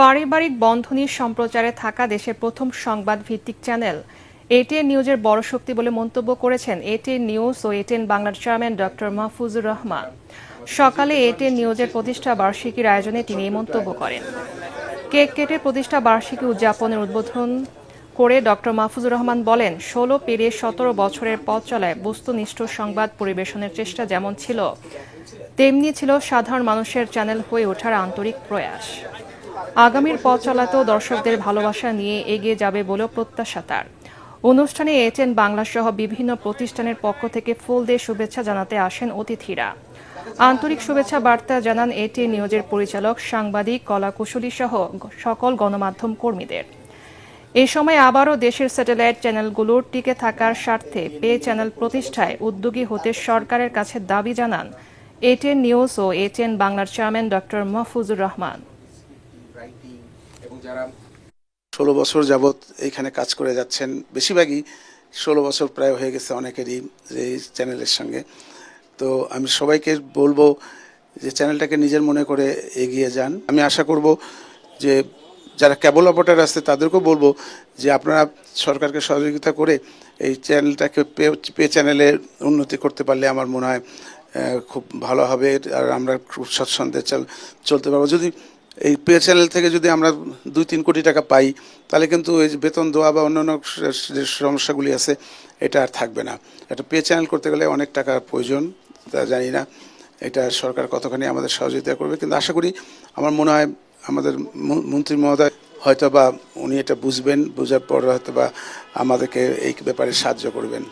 পারিবারিক বন্ধনী সম্প্রচারে থাকা দেশের প্রথম সংবাদ ভিত্তিক চ্যানেল এটিএন নিউজের বড় শক্তি বলে মন্তব্য করেছেন এটিএন নিউজ ও এটিএন বাংলার চেয়ারম্যান ডক্টর মাহফুজুর রহমান। সকালে এটিএন নিউজের প্রতিষ্ঠা বার্ষিকীর আয়োজনে তিনি এই মন্তব্য করেন। কেক কেটে প্রতিষ্ঠা বার্ষিকী উদযাপনের উদ্বোধন করে ডক্টর মাহফুজুর রহমান বলেন, ১৬ পেরিয়ে ১৭ বছরের পথ চলায় বস্তুনিষ্ঠ সংবাদ পরিবেশনের চেষ্টা যেমন ছিল, তেমনি ছিল সাধারণ মানুষের চ্যানেল হয়ে ওঠার আন্তরিক প্রয়াস। আগামীর পথ চলাতেও দর্শকদের ভালোবাসা নিয়ে এগিয়ে যাবে বলেও প্রত্যাশা তার। অনুষ্ঠানে এটিএন বাংলা সহ বিভিন্ন প্রতিষ্ঠানের পক্ষ থেকে ফুল দিয়ে শুভেচ্ছা জানাতে আসেন অতিথিরা। আন্তরিক শুভেচ্ছা বার্তা জানান এটিএন নিউজের পরিচালক, সাংবাদিক, কলাকুশলী সহ সকল গণমাধ্যম কর্মীদের। এ সময় আবারও দেশের স্যাটেলাইট চ্যানেলগুলোর টিকে থাকার স্বার্থে পে চ্যানেল প্রতিষ্ঠায় উদ্যোগী হতে সরকারের কাছে দাবি জানান এটিএন নিউজ ও এটিএন বাংলার চেয়ারম্যান ডক্টর মাহফুজুর রহমান। ১৬ বছর যাবৎ এইখানে কাজ করে যাচ্ছেন, বেশিরভাগই ১৬ বছর প্রায় হয়ে গেছে অনেকেরই এই চ্যানেলের সঙ্গে। তো আমি সবাইকে বলবো যে চ্যানেলটাকে নিজের মনে করে এগিয়ে যান। আমি আশা করব যে যারা কেবল অপারেটর আছে তাদেরকেও বলবো যে আপনারা সরকারকে সহযোগিতা করে এই চ্যানেলটাকে পে চ্যানেলের উন্নতি করতে পারলে আমার মনে হয় খুব ভালো হবে, আর আমরা খুব স্বচ্ছন্দে চলতে পারবো। যদি এই পে চ্যানেল থেকে যদি আমরা ২-৩ কোটি টাকা পাই, তাহলে কিন্তু এই বেতন দেওয়া বা অন্যান্য যে সমস্যাগুলি আছে এটা আর থাকবে না। একটা পে চ্যানেল করতে গেলে অনেক টাকার প্রয়োজন, তা জানি না এটা সরকার কতখানি আমাদের সহযোগিতা করবে, কিন্তু আশা করি, আমার মনে হয় আমাদের মন্ত্রী মহোদয় হয়তো বা উনি এটা বুঝবেন, বোঝার পর হয়তো বা আমাদেরকে এই ব্যাপারে সাহায্য করবেন।